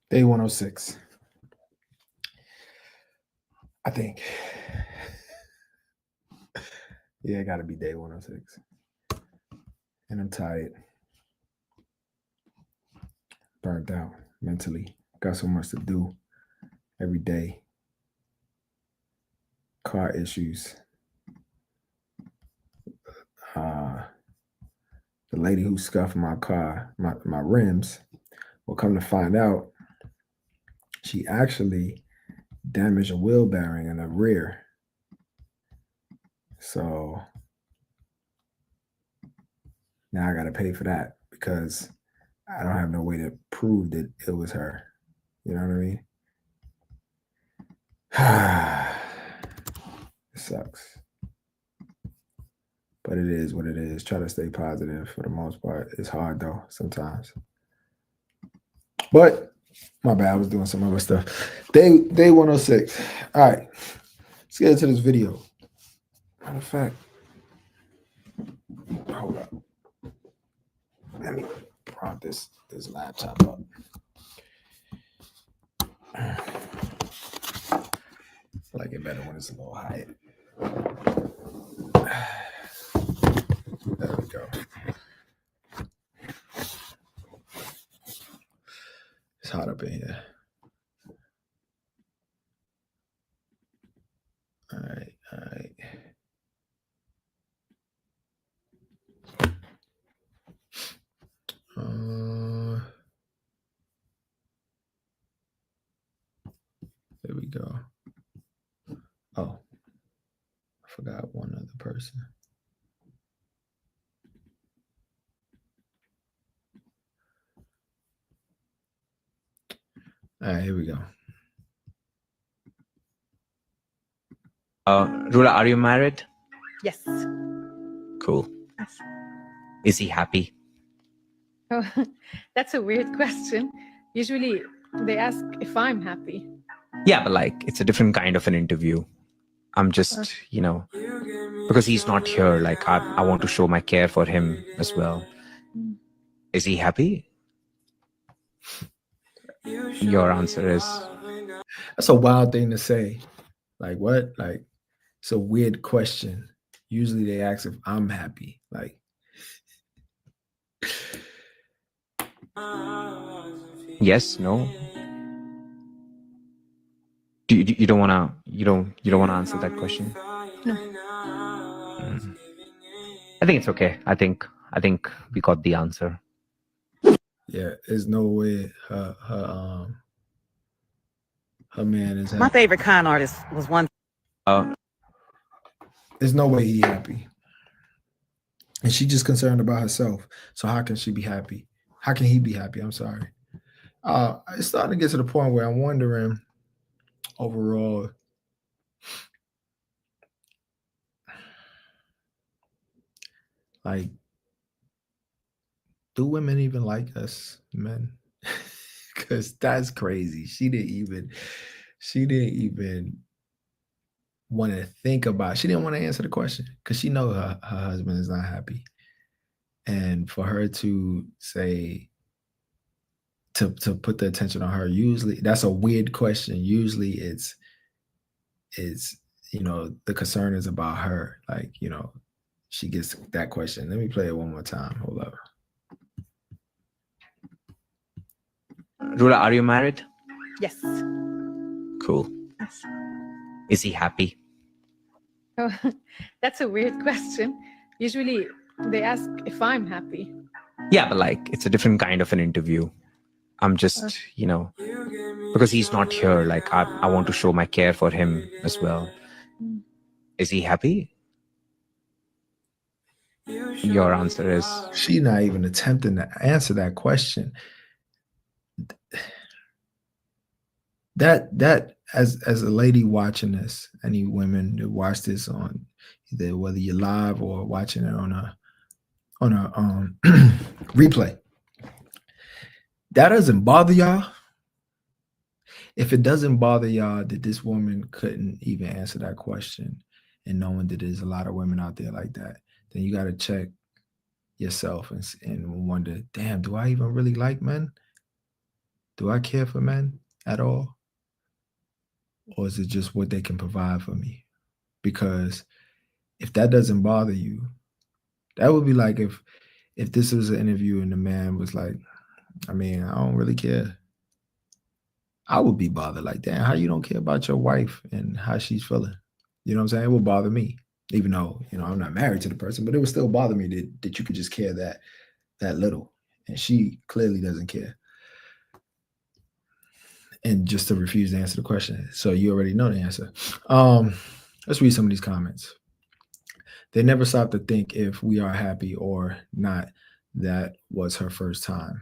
Day 106. I think. Yeah, it got to be day 106. And I'm tired. Burnt out mentally. Got so much to do every day. Car issues. Uh, the lady who scuffed my car, my rims, will come to find out she actually damaged a wheel bearing in the rear. So now I got to pay for that because I don't have no way to prove that it was her. You know what I mean? It sucks. But it is what it is. Try to stay positive for the most part. It's hard though sometimes. But my bad, I was doing some other stuff. Day 106. All right. Let's get into this video. Matter of fact, hold up. Let me prop this laptop up. I like it better when it's a little higher. There we go. It's hot up in here. All right. There we go. Oh, I forgot one other person. All right, here we go. Rula, are you married? Yes. Cool. Yes. Is he happy? Oh, that's a weird question. Usually they ask if I'm happy. Yeah, but like, it's a different kind of an interview. I'm just, because he's not here, like, I want to show my care for him as well. Is he happy? Your answer is... That's a wild thing to say. Like, what? Like, it's a weird question. Usually they ask if I'm happy. Like, yes, no. You don't wanna answer that question? No. I think it's okay. I think we got the answer. Yeah, there's no way her man is happy. My favorite con artist was one. There's no way he happy. And she's just concerned about herself. So how can she be happy? How can he be happy? I'm sorry. It's starting to get to the point where I'm wondering overall, like, do women even like us men? Because that's crazy. She didn't even want to think about it. She didn't want to answer the question because she knows her husband is not happy. And for her to say, to put the attention on her, usually that's a weird question. Usually it's the concern is about her. Like, she gets that question. Let me play it one more time. Hold up. Rula, are you married? Yes. Cool. Yes. Is he happy? Oh, that's a weird question. Usually they ask if I'm happy. Yeah, but like, it's a different kind of an interview. I'm just, because he's not here, like, I want to show my care for him as well. Is he happy? Your answer is... She's not even attempting to answer that question. That as a lady watching this, any women that watch this on either whether you're live or watching it on a replay, that doesn't bother y'all. If it doesn't bother y'all that this woman couldn't even answer that question, and knowing that there's a lot of women out there like that, then you got to check yourself and wonder, damn, do I even really like men? Do I care for men at all? Or is it just what they can provide for me? Because if that doesn't bother you, that would be like if this was an interview and the man was like, I mean, I don't really care. I would be bothered like, damn, how you don't care about your wife and how she's feeling? You know what I'm saying? It would bother me, even though, I'm not married to the person, but it would still bother me that you could just care that little. And she clearly doesn't care. And just to refuse to answer the question. So you already know the answer. Let's read some of these comments. They never stop to think if we are happy or not. That was her first time.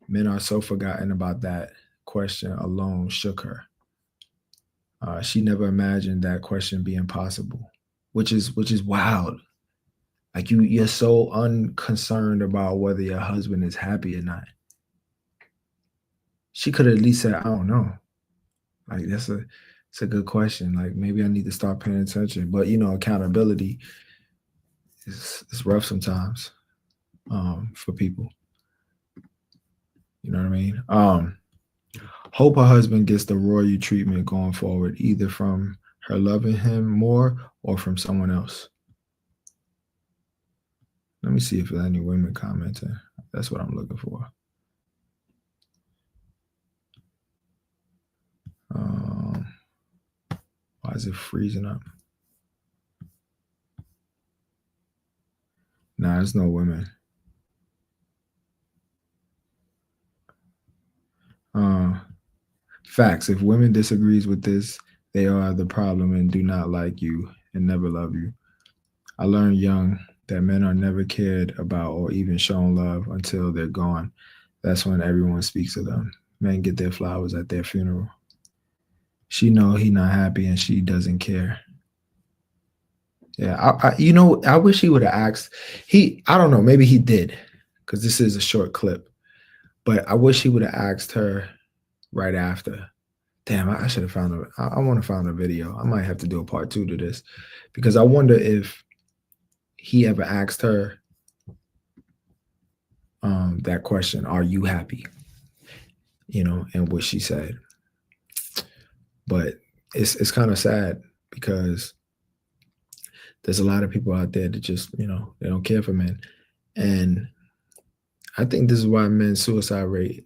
Men are so forgotten about that question alone shook her. She never imagined that question being possible, which is wild. Like you're so unconcerned about whether your husband is happy or not. She could have at least said, I don't know. Like it's a good question. Like maybe I need to start paying attention. But accountability is rough sometimes for people. You know what I mean? Hope her husband gets the royal treatment going forward, either from her loving him more or from someone else. Let me see if there's any women commenting. That's what I'm looking for. Why is it freezing up? Nah, there's no women. Facts. If women disagrees with this, they are the problem and do not like you and never love you. I learned young that men are never cared about or even shown love until they're gone. That's when everyone speaks of them. Men get their flowers at their funeral. She know he not happy and she doesn't care. Yeah, I wish he would have asked. I don't know, maybe he did, because this is a short clip. But I wish he would have asked her right after. Damn, I should have found I want to find a video. I might have to do a part 2 to this, because I wonder if he ever asked her that question, are you happy? And what she said. But it's kind of sad because there's a lot of people out there that just, they don't care for men. And I think this is why men's suicide rate,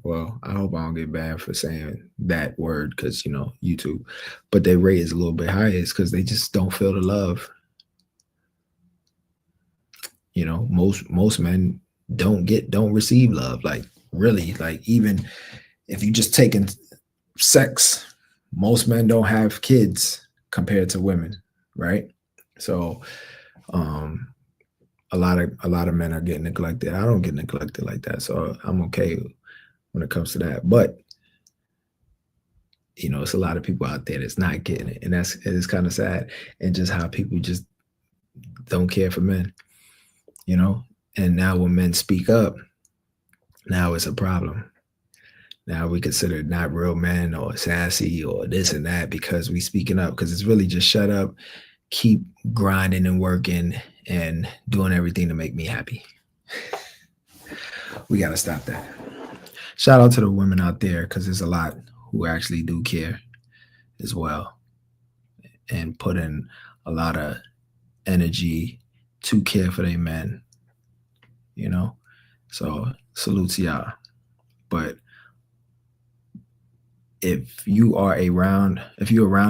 well, I hope I don't get banned for saying that word because, YouTube, but their rate is a little bit higher. It's because they just don't feel the love. Most men don't receive love. Like really, like even if you just taking sex, most men don't have kids compared to women, right? So a lot of men are getting neglected. I don't get neglected like that, so I'm okay when it comes to that. But it's a lot of people out there that's not getting it, and it's kind of sad. And just how people just don't care for men, And now when men speak up, now it's a problem. Now we consider not real men or sassy or this and that because we speaking up, because it's really just shut up, keep grinding and working and doing everything to make me happy. We got to stop that. Shout out to the women out there, because there's a lot who actually do care as well and put in a lot of energy to care for their men, So salute to y'all. But if you're around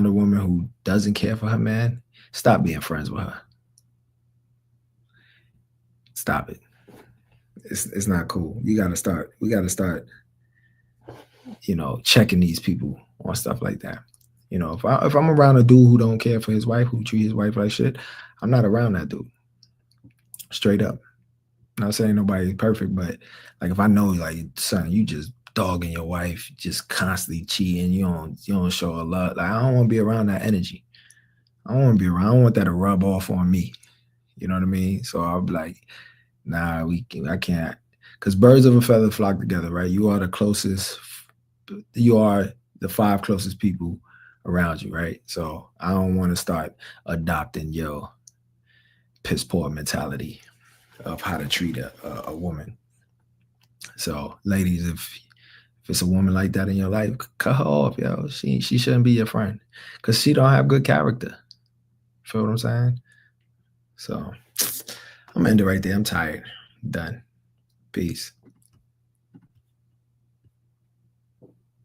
a woman who doesn't care for her man, stop being friends with her. Stop it. It's not cool. We gotta start, checking these people on stuff like that. If I'm around a dude who don't care for his wife, who treat his wife like shit, I'm not around that dude. Straight up. Not saying nobody's perfect, but like if I know, like, son, you just dogging your wife, just constantly cheating, you don't show a lot. Like I don't want to be around that energy. I don't want to be around. I don't want that to rub off on me. You know what I mean? So I'll be like, nah, I can't. Because birds of a feather flock together, right? You are the closest. You are the 5 closest people around you, right? So I don't want to start adopting your piss poor mentality of how to treat a woman. So ladies, If it's a woman like that in your life, cut her off, yo. She shouldn't be your friend because she don't have good character. Feel what I'm saying? So I'm gonna end it right there. I'm tired. Done. Peace.